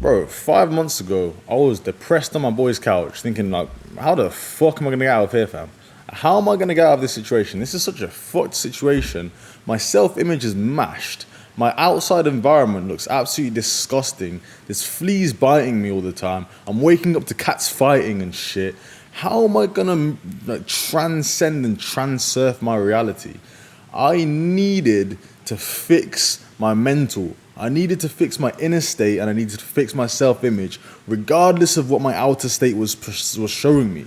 Bro, 5 months ago, I was depressed on my boy's couch, thinking like, how the fuck am I gonna get out of here, fam? How am I gonna get out of this situation? This is such a fucked situation. My self-image is mashed. My outside environment looks absolutely disgusting. There's fleas biting me all the time. I'm waking up to cats fighting and shit. How am I gonna like transcend and transurf my reality? I needed to fix my mental. I needed to fix my inner state, and I needed to fix my self-image, regardless of what my outer state was showing me.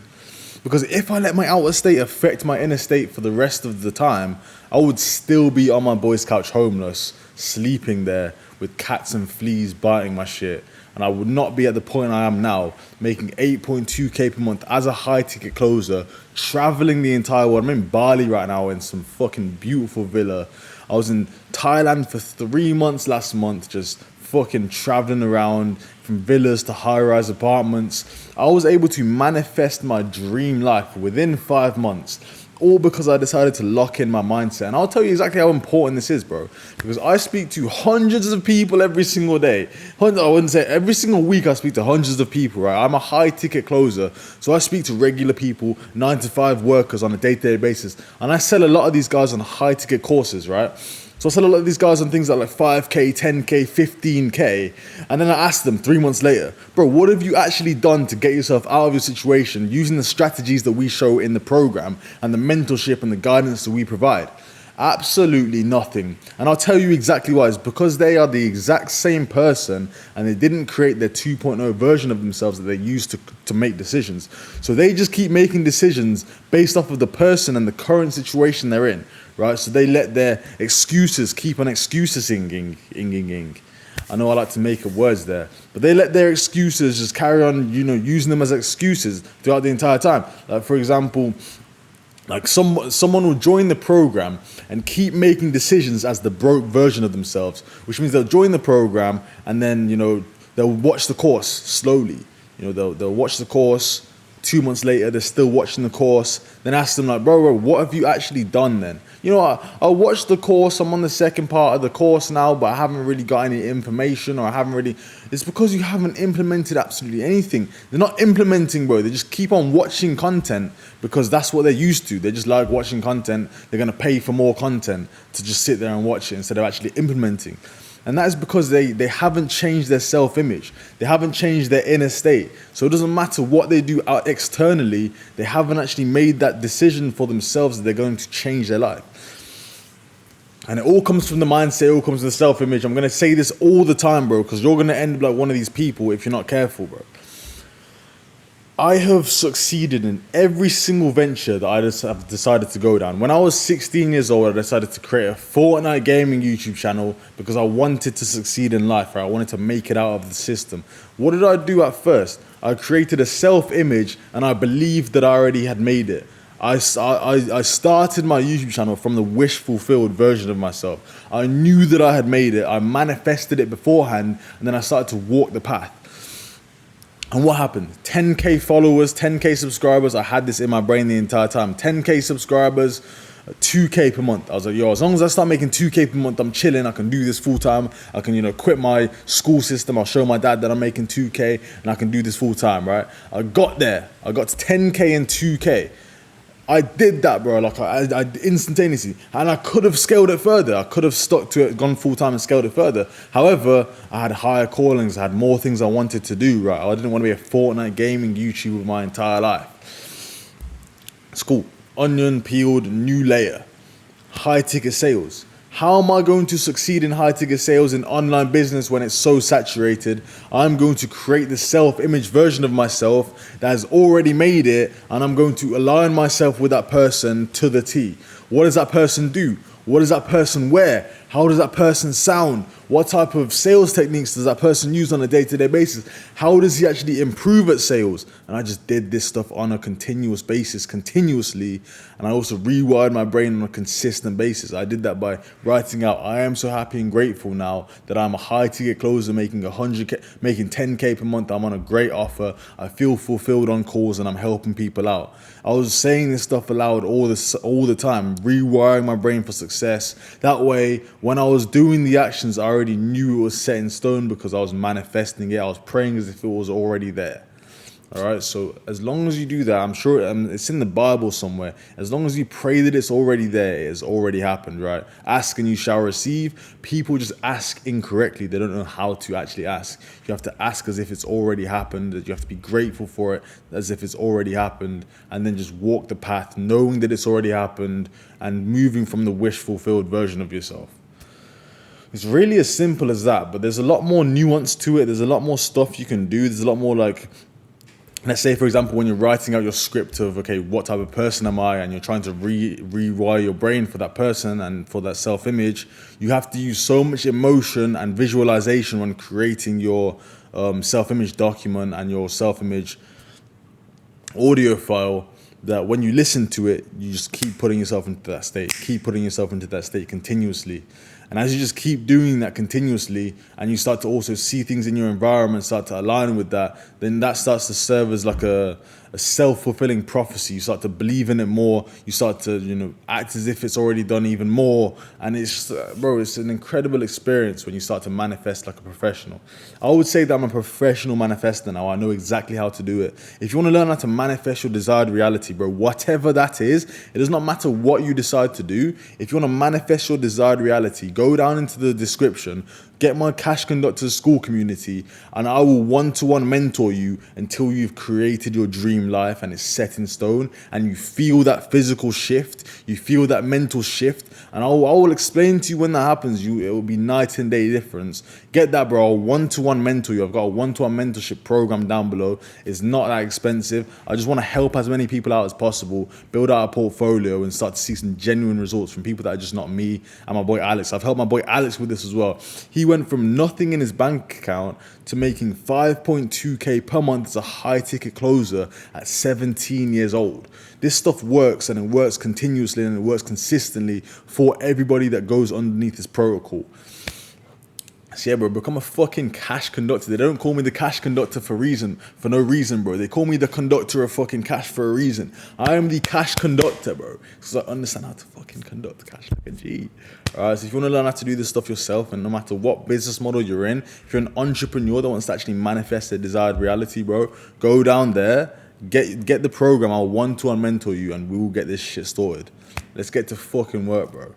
Because if I let my outer state affect my inner state for the rest of the time, I would still be on my boy's couch homeless, sleeping there with cats and fleas biting my shit. And I would not be at the point I am now, making 8.2k per month as a high ticket closer, traveling the entire world. I'm in Bali right now in some fucking beautiful villa. I was in Thailand for 3 months last month, just fucking traveling around from villas to high-rise apartments. I was able to manifest my dream life within 5 months, all because I decided to lock in my mindset. And I'll tell you exactly how important this is, bro. Because I speak to hundreds of people every single day. I wouldn't say every single week I speak to hundreds of people, right? I'm a high-ticket closer, so I speak to regular people, 9-to-5 workers on a day-to-day basis. And I sell a lot of these guys on high-ticket courses, right? So I sell a lot of these guys on things like 5k, 10k, 15k. And then I ask them 3 months later, bro, what have you actually done to get yourself out of your situation using the strategies that we show in the program and the mentorship and the guidance that we provide? Absolutely nothing. And I'll tell you exactly why. It's because they are the exact same person and they didn't create their 2.0 version of themselves that they used to make decisions. So they just keep making decisions based off of the person and the current situation they're in, right? So they let their excuses keep on excusing. I know I like to make up words there, but they let their excuses just carry on, using them as excuses throughout the entire time. Like, for example, like someone will join the program and keep making decisions as the broke version of themselves, which means they'll join the program and then, they'll watch the course slowly. They'll watch the course. 2 months later, they're still watching the course. Then ask them like, bro, what have you actually done then? I watched the course. I'm on the second part of the course now, but I haven't really got any information, or I haven't really. It's because you haven't implemented absolutely anything. They're not implementing, bro. They just keep on watching content because that's what they're used to. They just like watching content. They're going to pay for more content to just sit there and watch it instead of actually implementing. And that is because they haven't changed their self-image. They haven't changed their inner state. So it doesn't matter what they do out externally, they haven't actually made that decision for themselves that they're going to change their life. And it all comes from the mindset, it all comes from the self-image. I'm going to say this all the time, bro, because you're going to end up like one of these people if you're not careful, bro. I have succeeded in every single venture that I just have decided to go down. When I was 16 years old, I decided to create a Fortnite gaming YouTube channel because I wanted to succeed in life, right? I wanted to make it out of the system. What did I do at first? I created a self-image and I believed that I already had made it. I started my YouTube channel from the wish-fulfilled version of myself. I knew that I had made it. I manifested it beforehand, and then I started to walk the path. And what happened? 10k followers, 10k subscribers. I had this in my brain the entire time. 10k subscribers, 2k per month. I was like, yo, as long as I start making 2k per month, I'm chilling. I can do this full time. I can, quit my school system. I'll show my dad that I'm making 2k and I can do this full time, right? I got there. I got to 10k and 2k. I did that, bro, like I instantaneously, and I could have scaled it further. I could have stuck to it, gone full time and scaled it further. However, I had higher callings. I had more things I wanted to do, right? I didn't want to be a Fortnite gaming YouTuber my entire life. It's cool. Onion peeled, new layer. High ticket sales. How am I going to succeed in high ticket sales in online business when it's so saturated? I'm going to create the self-image version of myself that has already made it, and I'm going to align myself with that person to the T. What does that person do? What does that person wear? How does that person sound? What type of sales techniques does that person use on a day-to-day basis? How does he actually improve at sales? And I just did this stuff on a continuous basis, continuously. And I also rewired my brain on a consistent basis. I did that by writing out, I am so happy and grateful now that I'm a high ticket closer making 100K, making 10K per month. I'm on a great offer. I feel fulfilled on calls and I'm helping people out. I was saying this stuff aloud all the time, rewiring my brain for success. That way, when I was doing the actions, I already knew it was set in stone because I was manifesting it. I was praying as if it was already there. All right, so as long as you do that, I'm sure it's in the Bible somewhere. As long as you pray that it's already there, it has already happened, right? Ask and you shall receive. People just ask incorrectly. They don't know how to actually ask. You have to ask as if it's already happened. You have to be grateful for it as if it's already happened, and then just walk the path knowing that it's already happened and moving from the wish-fulfilled version of yourself. It's really as simple as that, but there's a lot more nuance to it. There's a lot more stuff you can do. There's a lot more like, let's say, for example, when you're writing out your script of, okay, what type of person am I? And you're trying to rewire your brain for that person and for that self-image, you have to use so much emotion and visualization when creating your self-image document and your self-image audio file, that when you listen to it, you just keep putting yourself into that state, continuously. And as you just keep doing that continuously, and you start to also see things in your environment start to align with that, then that starts to serve as like a self-fulfilling prophecy. You start to believe in it more. You start to, act as if it's already done even more. And it's just, bro, it's an incredible experience when you start to manifest like a professional. I would say that I'm a professional manifester now. I know exactly how to do it. If you want to learn how to manifest your desired reality, bro, whatever that is, it does not matter what you decide to do. If you want to manifest your desired reality, go down into the description, get my Cash Conductor school community, and I will one-to-one mentor you until you've created your dream life and it's set in stone, and you feel that physical shift, you feel that mental shift, and I will explain to you when that happens. It will be night and day difference. Get that, bro. I'll one-to-one mentor you. I've got a one-to-one mentorship program down below. It's not that expensive. I just want to help as many people out as possible, build out a portfolio, and start to see some genuine results from people that are just not me and my boy Alex. I've helped my boy Alex with this as well. He went from nothing in his bank account to making 5.2K per month as a high ticket closer at 17 years old. This stuff works, and it works continuously, and it works consistently for everybody that goes underneath this protocol. So yeah, bro, become a fucking cash conductor. They don't call me the cash conductor for no reason, bro. They call me the conductor of fucking cash for a reason. I am the cash conductor, bro, because I understand how to fucking conduct cash like a G. Alright, so if you want to learn how to do this stuff yourself, and no matter what business model you're in, if you're an entrepreneur that wants to actually manifest a desired reality, bro, go down there, get the program. I'll one-to-one mentor you, and we will get this shit sorted. Let's get to fucking work, bro.